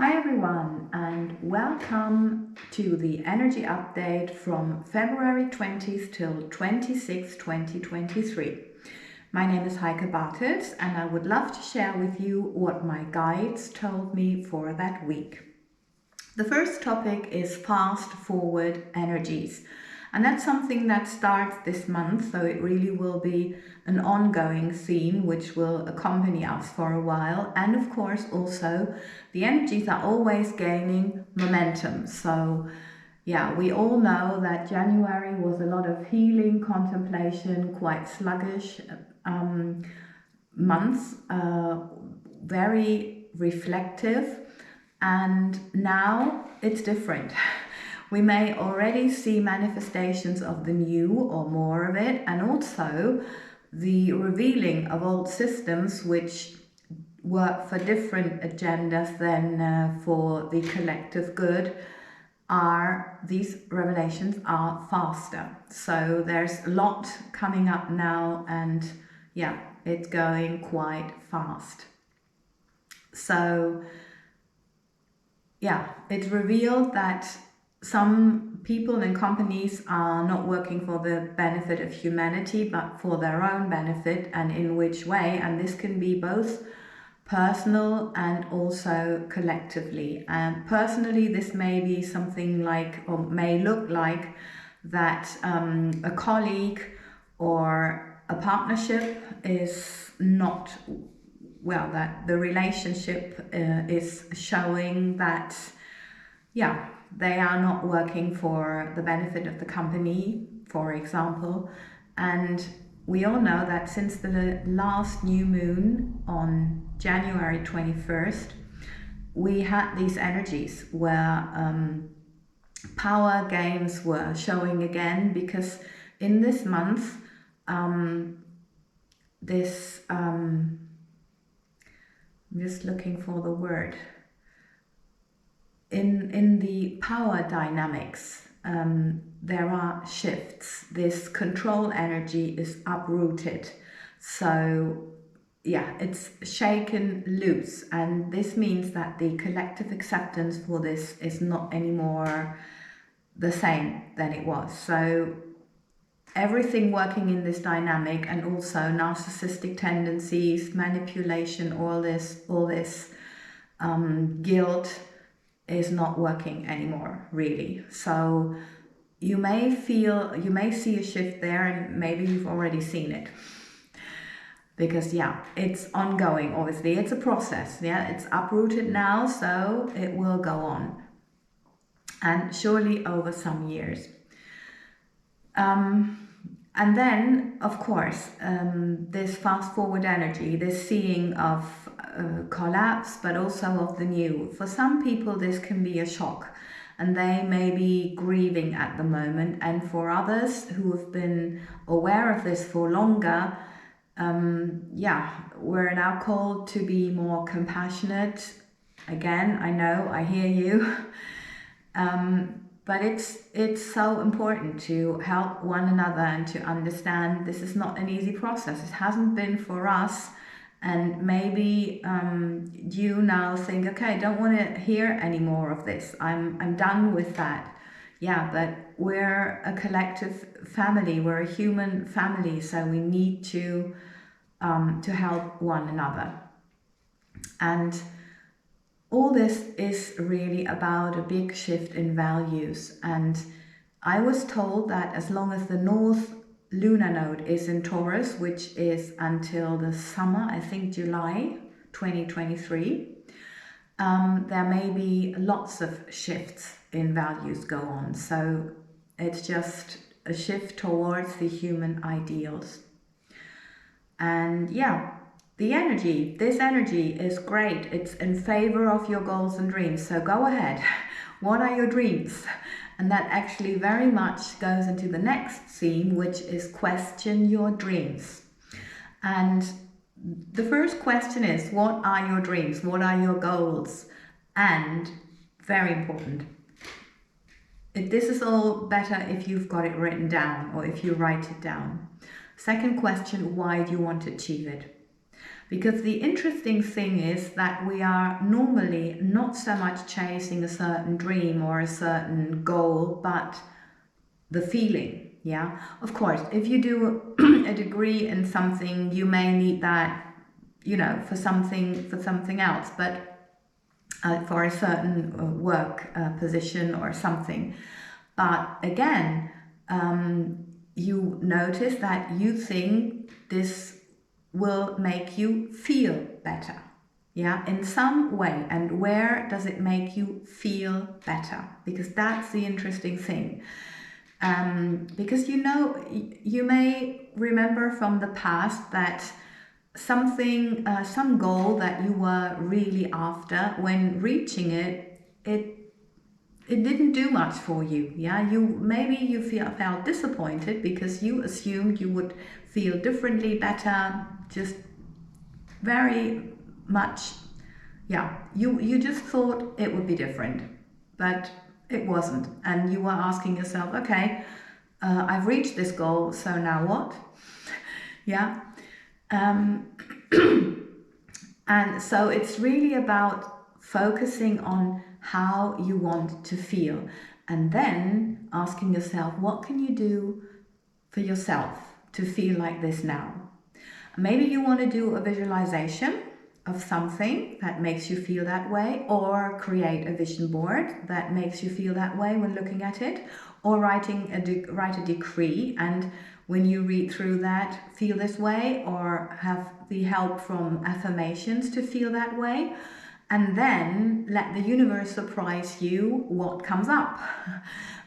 Hi everyone, and welcome to the energy update from February 20th till 26th, 2023. My name is Heike and I would love to share with you what my guides told me for that week. The first topic is fast forward energies. And that's something that starts this month, so it really will be an ongoing theme which will accompany us for a while. And of course also the energies are always gaining momentum. So yeah, we all know that January was a lot of healing, contemplation, quite sluggish months, very reflective, and now it's different. We may already see manifestations of the new or more of it, and also the revealing of old systems which work for different agendas than for the collective good. These revelations are faster. So there's a lot coming up now, and yeah, it's going quite fast. So yeah, it's revealed that some people and companies are not working for the benefit of humanity, but for their own benefit, and in which way. And this can be both personal and also collectively. And personally, this may be something like, or may look like, that a colleague or a partnership is not, well, that the relationship is showing that, yeah, they are not working for the benefit of the company, for example. And we all know that since the last new moon on January 21st, we had these energies where power games were showing again, because in this month, I'm just looking for the word. In the power dynamics, there are shifts. This control energy is uprooted. So yeah, it's shaken loose. And this means that the collective acceptance for this is not anymore the same than it was. So everything working in this dynamic, and also narcissistic tendencies, manipulation, all this guilt, is not working anymore, really. So you may see a shift there, and maybe you've already seen it, because yeah, it's ongoing. Obviously it's a process. Yeah, it's uprooted now, so it will go on, and surely over some years. And then, of course, this fast forward energy, this seeing of collapse, but also of the new. For some people, this can be a shock, and they may be grieving at the moment. And for others who have been aware of this for longer, yeah, we're now called to be more compassionate. Again, I know, I hear you. But it's so important to help one another and to understand this is not an easy process. It hasn't been for us. And maybe you now think, okay, I don't want to hear any more of this. I'm done with that. Yeah, but we're a collective family. We're a human family, so we need to help one another. And all this is really about a big shift in values. And I was told that as long as the North lunar node is in Taurus, which is until the summer, I think July 2023, there may be lots of shifts in values go on. So it's just a shift towards the human ideals. And yeah, this energy is great. It's in favor of your goals and dreams. So go ahead. What are your dreams? And that actually very much goes into the next theme, which is question your dreams. And the first question is, what are your dreams? What are your goals? And very important, this is all better if you've got it written down or if you write it down. Second question, why do you want to achieve it? Because the interesting thing is that we are normally not so much chasing a certain dream or a certain goal, but the feeling. Yeah, of course, if you do a degree in something, you may need that, you know, for something else, but for a certain work position or something. But again, you notice that you think this will make you feel better, yeah, in some way. And where does it make you feel better? Because that's the interesting thing. Because you know, you may remember from the past that something, some goal that you were really after, when reaching it, it didn't do much for you. Yeah, you felt disappointed because you assumed you would feel differently, better, just very much. Yeah, you just thought it would be different, but it wasn't, and you were asking yourself, okay, I've reached this goal, so now what? Yeah. And so it's really about focusing on how you want to feel, and then asking yourself, what can you do for yourself to feel like this now? Maybe you want to do a visualization of something that makes you feel that way, or create a vision board that makes you feel that way when looking at it, or write a decree, and when you read through that, feel this way, or have the help from affirmations to feel that way. And then let the universe surprise you what comes up.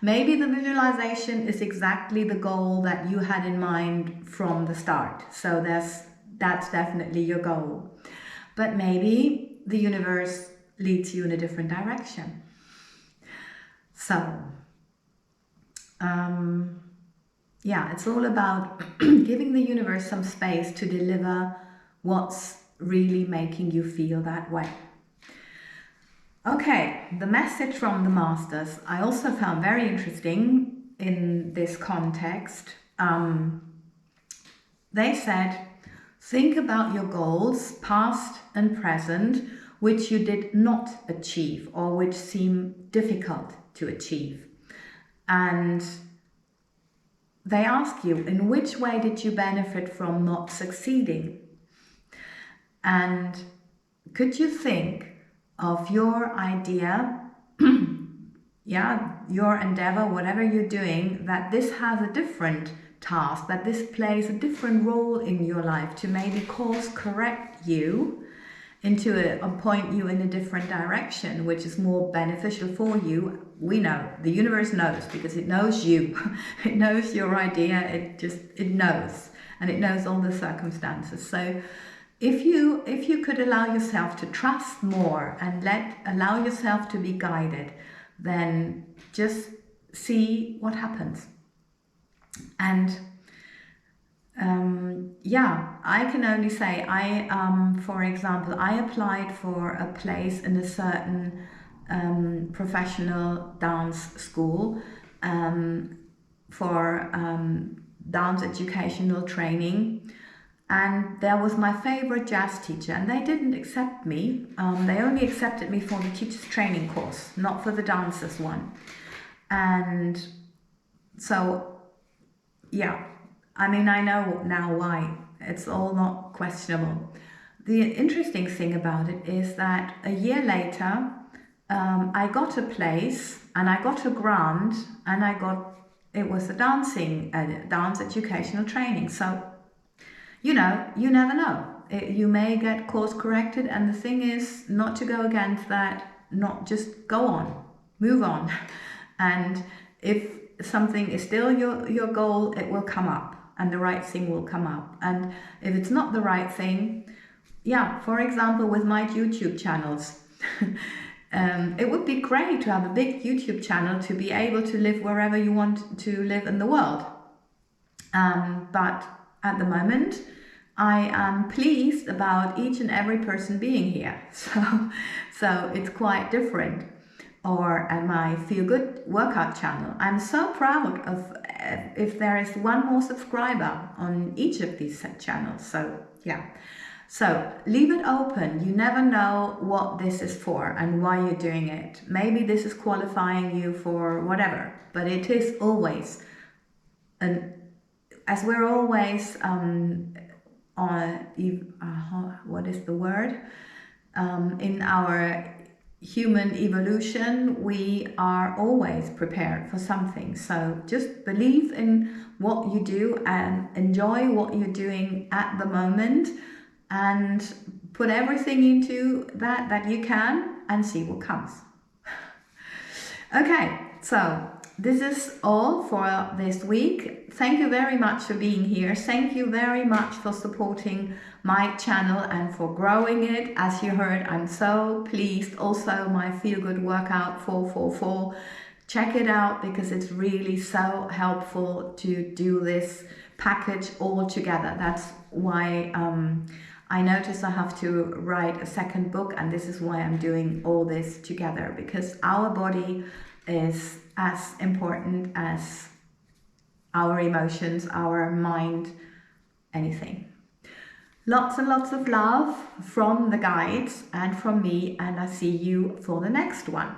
Maybe the visualization is exactly the goal that you had in mind from the start. So that's definitely your goal. But maybe the universe leads you in a different direction. So, yeah, it's all about giving the universe some space to deliver what's really making you feel that way. Okay, the message from the masters I also found very interesting in this context. They said, think about your goals, past and present, which you did not achieve or which seem difficult to achieve. And they ask you, in which way did you benefit from not succeeding? And could you think of your idea, yeah, your endeavor, whatever you're doing, that this has a different task, that this plays a different role in your life to maybe course correct you into a point you in a different direction, which is more beneficial for you. We know, the universe knows, because it knows you. It knows your idea, it knows, and it knows all the circumstances. So if you could allow yourself to trust more and allow yourself to be guided, then just see what happens. And yeah, I can only say, for example, I applied for a place in a certain professional dance school for dance educational training. And there was my favorite jazz teacher, and they didn't accept me. They only accepted me for the teacher's training course, not for the dancers one. And so, yeah, I mean, I know now why. It's all not questionable. The interesting thing about it is that a year later, I got a place and I got a grant, and it was a dance educational training. So, you know, you never know. You may get course corrected, and the thing is not to go against that, not just go on, move on. And if something is still your goal, it will come up, and the right thing will come up. And if it's not the right thing, yeah, for example, with my YouTube channels, it would be great to have a big YouTube channel to be able to live wherever you want to live in the world. But at the moment, I am pleased about each and every person being here. So it's quite different. Or at my Feel Good workout channel, I'm so proud of if there is one more subscriber on each of these channels. So yeah, So leave it open. You never know what this is for and why you're doing it. Maybe this is qualifying you for whatever, but it is always, and as we're always what is the word? In our human evolution, we are always prepared for something. So just believe in what you do and enjoy what you're doing at the moment, and put everything into that you can, and see what comes. Okay, so this is all for this week. Thank you very much for being here. Thank you very much for supporting my channel and for growing it. As you heard, I'm so pleased. Also, my Feel Good Workout 444. Check it out because it's really so helpful to do this package all together. That's why I noticed I have to write a second book, and this is why I'm doing all this together, because our body is as important as our emotions, our mind, anything. Lots and lots of love from the guides and from me, and I see you for the next one.